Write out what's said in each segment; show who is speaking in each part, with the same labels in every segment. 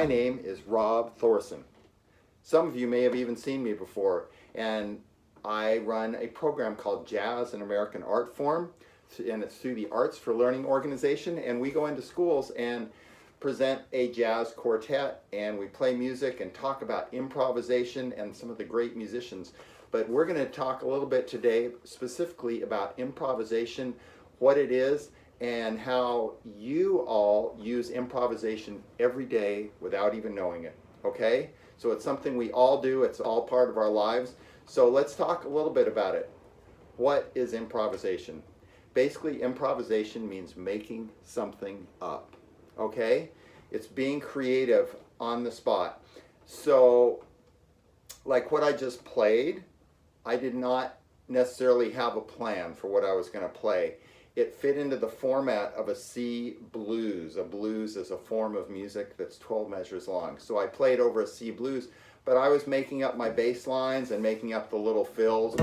Speaker 1: My name is Rob Thorsen. Some of you may have even seen me before, and I run a program called Jazz, an American Art Form, and it's through the Arts for Learning organization, and we go into schools and present a jazz quartet, and we play music and talk about improvisation and some of the great musicians. But we're going to talk a little bit today specifically about improvisation, what it is, and how you all use improvisation every day without even knowing it, okay? So it's something we all do, it's all part of our lives. So let's talk a little bit about it. What is improvisation? Basically, improvisation means making something up, okay? It's being creative on the spot. So, like what I just played, I did not necessarily have a plan for what I was going to play. It fit into the format of a C blues. A blues is a form of music that's 12 measures long. So I played over a C blues, but I was making up my bass lines and making up the little fills.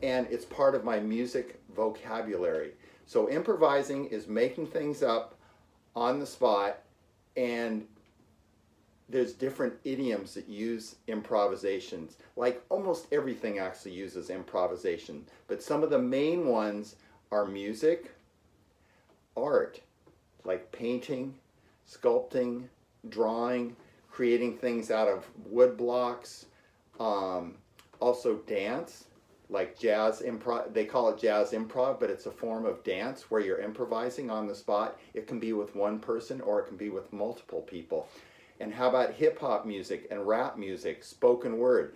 Speaker 1: And it's part of my music vocabulary. So improvising is making things up on the spot, and there's different idioms that use improvisations. Like almost everything actually uses improvisation, but some of the main ones are music, art, like painting, sculpting, drawing, creating things out of wood blocks, also dance, like jazz improv. They call it jazz improv, but it's a form of dance where you're improvising on the spot. It can be with one person or it can be with multiple people. And how about hip-hop music and rap music, spoken word?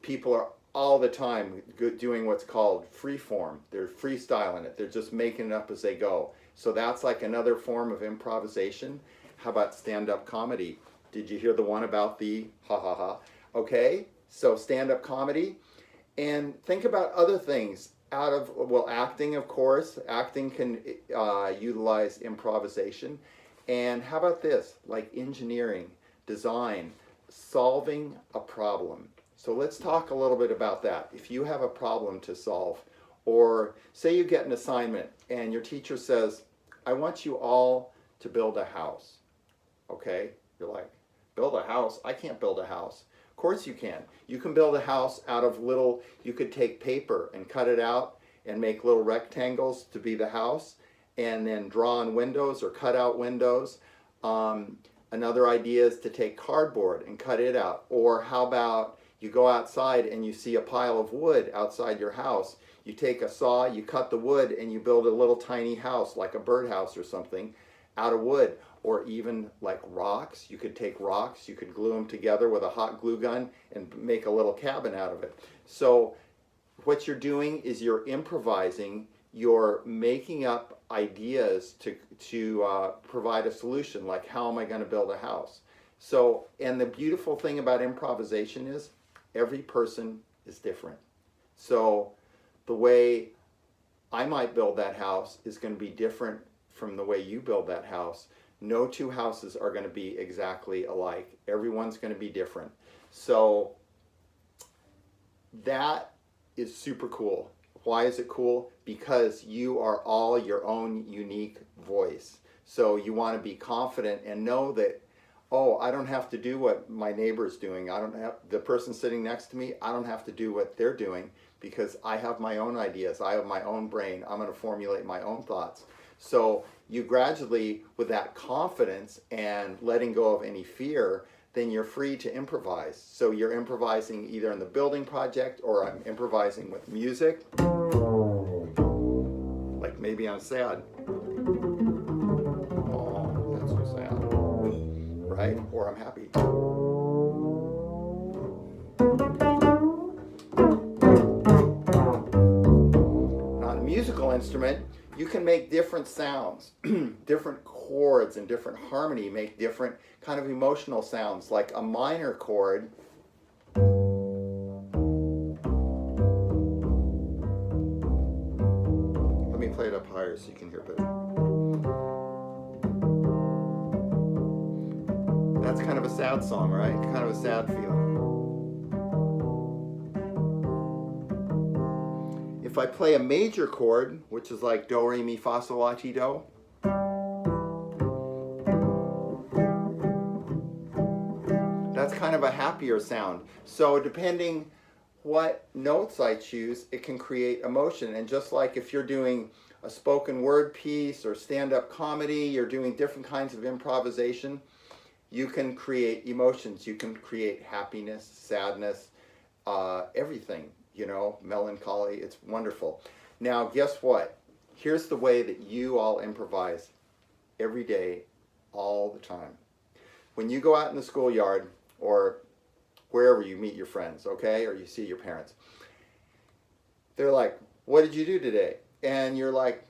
Speaker 1: People are all the time doing what's called free form. They're freestyling it. They're just making it up as they go. So that's like another form of improvisation. How about stand-up comedy? Did you hear the one about the ha-ha-ha? Okay, so stand-up comedy. And think about other things out of, well, acting, of course. Acting can utilize improvisation. And how about this, like engineering, design, solving a problem. So let's talk a little bit about that. If you have a problem to solve, or say you get an assignment and your teacher says, I want you all to build a house. Okay, you're like, build a house? I can't build a house. Of course you can. You can build a house out of little, you could take paper and cut it out and make little rectangles to be the house, and then draw on windows or cut out windows. Another idea is to take cardboard and cut it out. Or how about you go outside and you see a pile of wood outside your house. You take a saw, you cut the wood, and you build a little tiny house, like a birdhouse or something, out of wood. Or even like rocks. You could take rocks, you could glue them together with a hot glue gun and make a little cabin out of it. So what you're doing is you're improvising. You're making up ideas to provide a solution, like how am I going to build a house? So, and the beautiful thing about improvisation is every person is different. So the way I might build that house is going to be different from the way you build that house. No two houses are going to be exactly alike. Everyone's going to be different. So that is super cool. Why is it cool? Because you are all your own unique voice. So you want to be confident and know that, oh, I don't have to do what my neighbor's doing. I don't have, the person sitting next to me, I don't have to do what they're doing because I have my own ideas. I have my own brain. I'm going to formulate my own thoughts. So you gradually, with that confidence and letting go of any fear, then you're free to improvise. So you're improvising either in the building project, or I'm improvising with music. Like maybe I'm sad. Oh, that's so sad. Right? Or I'm happy. On a musical instrument, you can make different sounds, different chords and different harmony make different kind of emotional sounds. Like a minor chord let me play it up higher so you can hear better. That's kind of a sad song, right? Kind of a sad feeling. If I play a major chord, which is like do, re, mi, fa, sol, la, ti, do, of a happier sound. So depending what notes I choose, it can create emotion. And just like if you're doing a spoken word piece or stand-up comedy, you're doing different kinds of improvisation, you can create emotions. You can create happiness, sadness, everything, you know, melancholy. It's wonderful. Now, guess what? Here's the way that you all improvise every day, all the time. When you go out in the schoolyard or wherever you meet your friends, okay, or you see your parents, they're like, what did you do today? And you're like,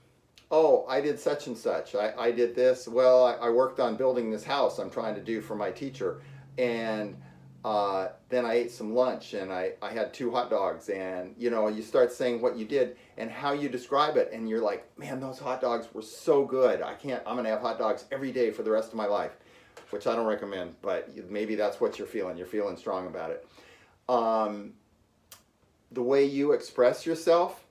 Speaker 1: oh, I did such and such. I did this. Well, I worked on building this house I'm trying to do for my teacher. And then I ate some lunch and I had 2 hot dogs. And, you know, you start saying what you did and how you describe it. And you're like, man, those hot dogs were so good. I'm going to have hot dogs every day for the rest of my life, which I don't recommend, but maybe that's what you're feeling. You're feeling strong about it. The way you express yourself,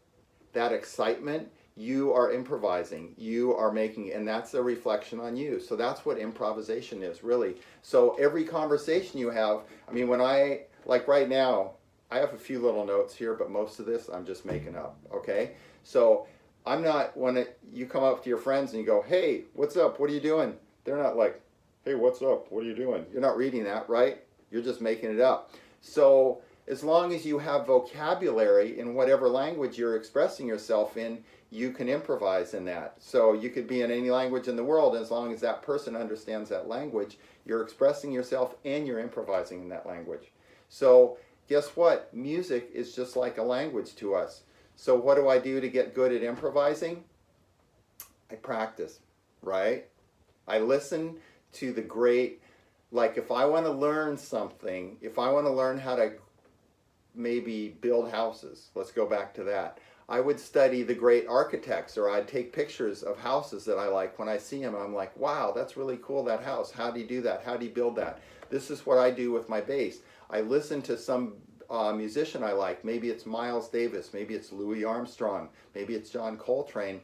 Speaker 1: that excitement, you are improvising, you are making, and that's a reflection on you. So that's what improvisation is, really. So every conversation you have, I mean, like right now, I have a few little notes here, but most of this I'm just making up, okay? So I'm not, when you come up to your friends and you go, hey, what's up, what are you doing? They're not like, hey, what's up, what are you doing? You're not reading that, right? You're just making it up. So as long as you have vocabulary in whatever language you're expressing yourself in, you can improvise in that. So you could be in any language in the world, as long as that person understands that language, you're expressing yourself and you're improvising in that language. So guess what? Music is just like a language to us. So what do I do to get good at improvising? I practice, right? I listen to the great, like if I want to learn something, if I want to learn how to maybe build houses, let's go back to that. I would study the great architects, or I'd take pictures of houses that I like. When I see them, I'm like, wow, that's really cool, that house. How do you do that? How do you build that? This is what I do with my bass. I listen to some musician I like. Maybe it's Miles Davis, maybe it's Louis Armstrong, maybe it's John Coltrane,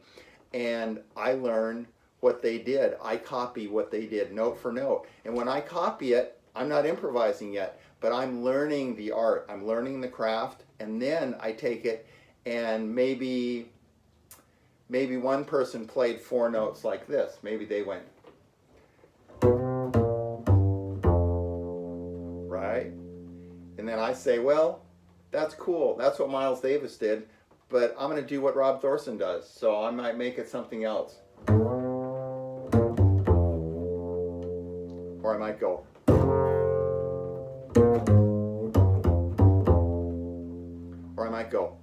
Speaker 1: and I learn what they did. I copy what they did note for note. And when I copy it, I'm not improvising yet, but I'm learning the art. I'm learning the craft, and then I take it and maybe one person played 4 notes like this. Maybe they went, right? And then I say, well, that's cool. That's what Miles Davis did, but I'm going to do what Rob Thorsen does. So I might make it something else. Or I might go. Or I might go.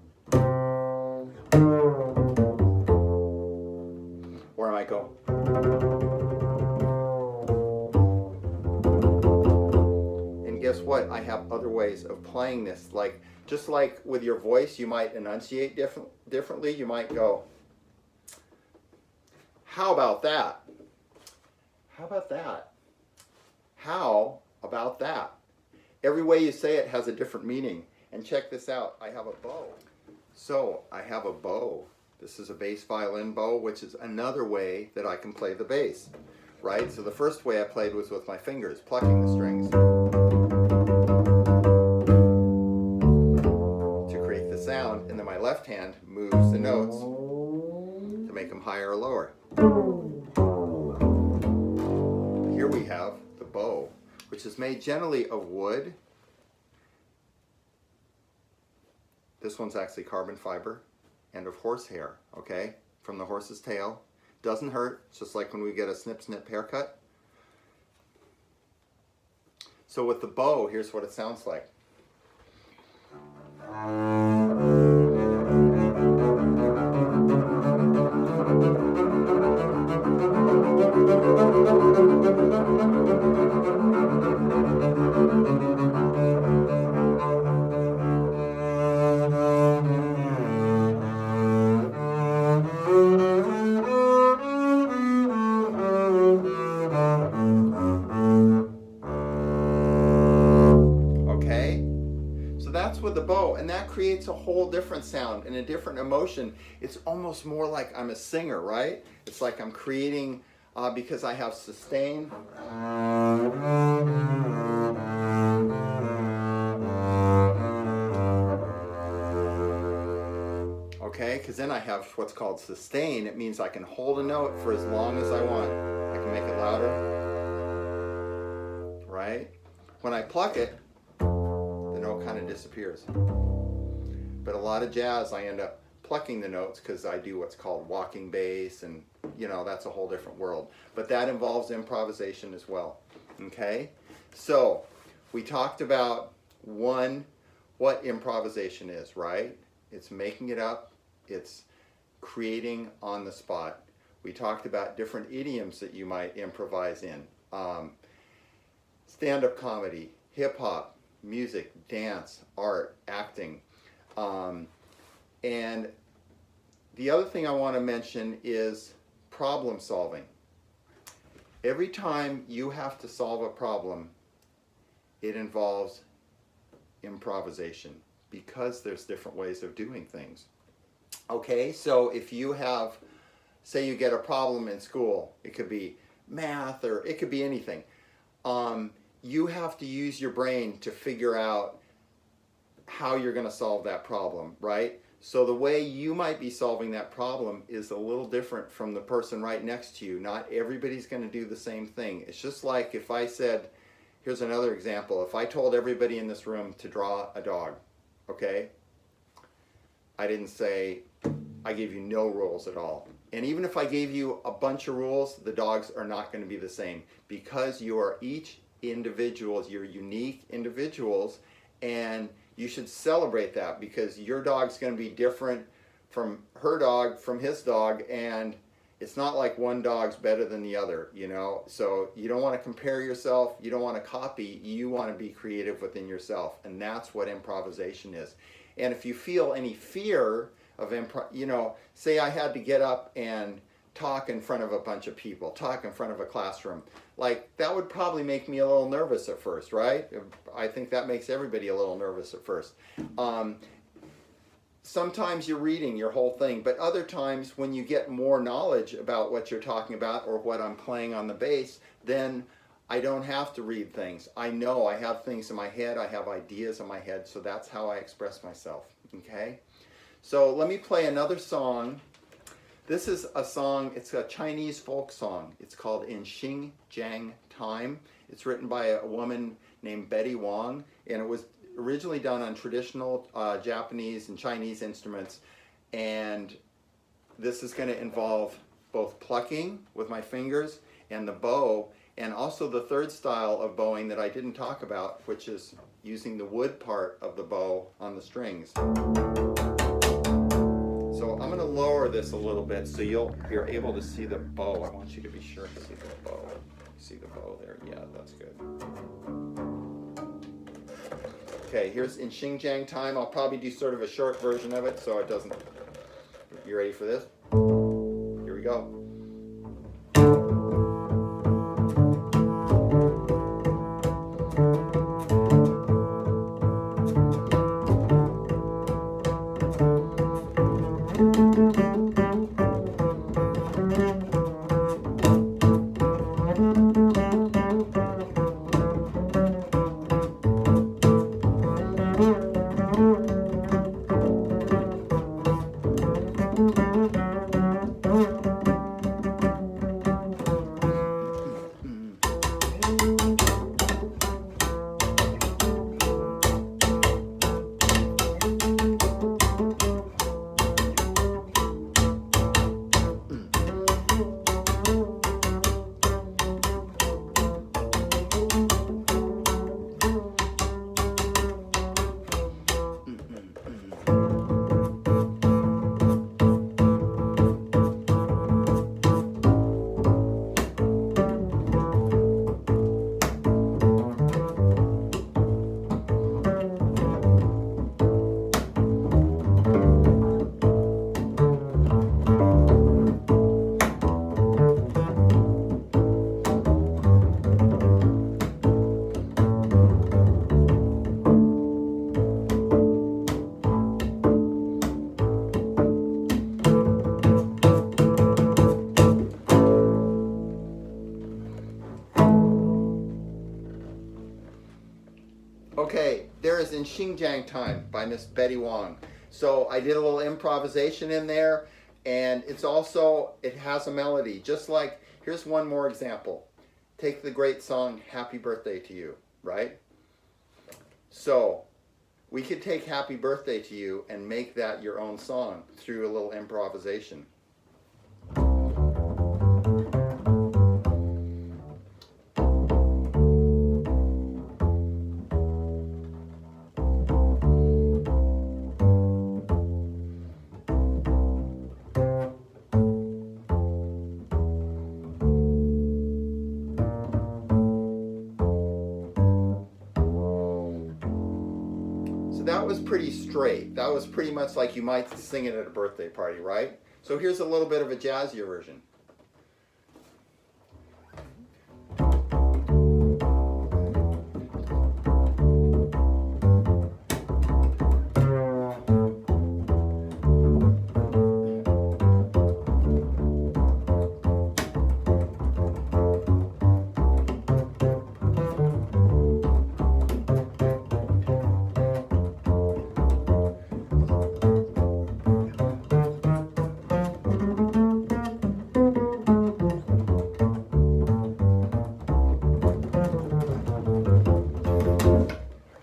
Speaker 1: Or I might go. And guess what? I have other ways of playing this. Like, just like with your voice, you might enunciate differently. You might go, how about that? How about that? How about that? Every way you say it has a different meaning. And check this out. I have a bow. So I have a bow. This is a bass violin bow, which is another way that I can play the bass, right? So the first way I played was with my fingers, plucking the strings to create the sound, and then my left hand moves the notes to make them higher or lower. Here we have the bow, which is made generally of wood. This one's actually carbon fiber and of horsehair, okay, from the horse's tail. Doesn't hurt, it's just like when we get a snip haircut. So with the bow, here's what it sounds like. With the bow, and that creates a whole different sound and a different emotion. It's almost more like I'm a singer, right? It's like I'm creating, because I have sustain okay? Because then I have what's called sustain. It means I can hold a note for as long as I want. I can make it louder, right? When I pluck it, the note kind of disappears. But a lot of jazz, I end up plucking the notes because I do what's called walking bass, and you know, that's a whole different world. But that involves improvisation as well, okay? So we talked about what improvisation is, right? It's making it up, it's creating on the spot. We talked about different idioms that you might improvise in. Stand-up comedy, hip-hop, music, dance, art, acting. And the other thing I want to mention is problem solving. Every time you have to solve a problem, it involves improvisation because there's different ways of doing things. Okay, so if you have, say you get a problem in school, it could be math or it could be anything. You have to use your brain to figure out how you're going to solve that problem, right? So the way you might be solving that problem is a little different from the person right next to you. Not everybody's going to do the same thing. It's just like if I said, here's another example. If I told everybody in this room to draw a dog, okay? I didn't say, I gave you no rules at all. And even if I gave you a bunch of rules, the dogs are not going to be the same because you are each individuals, you're unique individuals, and you should celebrate that because your dog's going to be different from her dog, from his dog, and it's not like one dog's better than the other, you know? So you don't want to compare yourself, you don't want to copy, you want to be creative within yourself, and that's what improvisation is. And if you feel any fear of you know, say I had to get up and talk in front of a bunch of people, talk in front of a classroom, like that would probably make me a little nervous at first, right? I think that makes everybody a little nervous at first. Sometimes you're reading your whole thing, but other times when you get more knowledge about what you're talking about or what I'm playing on the bass, then I don't have to read things. I know I have things in my head, I have ideas in my head, so that's how I express myself, okay? So let me play another song. This is a song, it's a Chinese folk song. It's called In Xing Jiang Time. It's written by a woman named Betty Wong, and it was originally done on traditional Japanese and Chinese instruments. And this is going to involve both plucking with my fingers and the bow, and also the third style of bowing that I didn't talk about, which is using the wood part of the bow on the strings. So I'm going to lower this a little bit so you're able to see the bow. I want you to be sure to see the bow. See the bow there? Yeah, that's good. Okay, here's In Xing Jiang Time. I'll probably do sort of a short version of it so it doesn't... You ready for this? Here we go. Okay, there is In Xing Jiang Time by Miss Betty Wong. So I did a little improvisation in there, and it has a melody. Just like, here's one more example. Take the great song Happy Birthday to You, right? So we could take Happy Birthday to You and make that your own song through a little improvisation. That was pretty straight. That was pretty much like you might sing it at a birthday party, right? So here's a little bit of a jazzier version.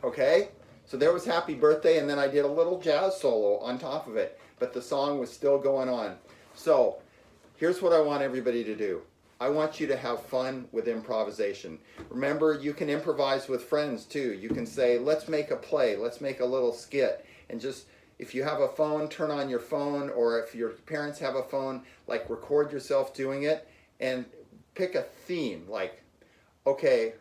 Speaker 1: Okay, so there was Happy Birthday, and then I did a little jazz solo on top of it, but the song was still going on. So here's what I want everybody to do. I want you to have fun with improvisation. Remember, you can improvise with friends too. You can say, let's make a play, let's make a little skit, and just, if you have a phone, turn on your phone, or if your parents have a phone, like record yourself doing it, and pick a theme, like, okay,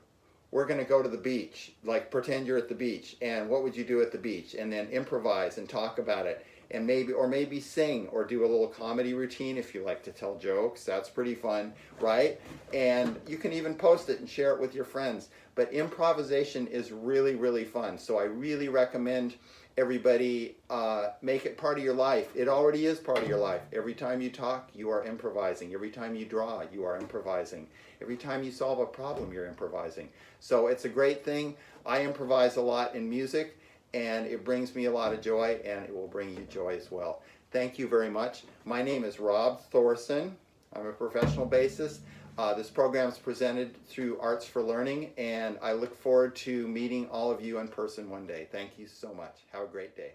Speaker 1: we're going to go to the beach, like pretend you're at the beach, and what would you do at the beach? And then improvise and talk about it, and maybe sing or do a little comedy routine if you like to tell jokes. That's pretty fun, right? And you can even post it and share it with your friends. But improvisation is really, really fun. So I really recommend everybody make it part of your life. It already is part of your life. Every time you talk, you are improvising. Every time you draw, you are improvising. Every time you solve a problem, you're improvising. So it's a great thing. I improvise a lot in music, and it brings me a lot of joy, and it will bring you joy as well. Thank you very much. My name is Rob Thorsen. I'm a professional bassist. This program is presented through Arts for Learning, and I look forward to meeting all of you in person one day. Thank you so much. Have a great day.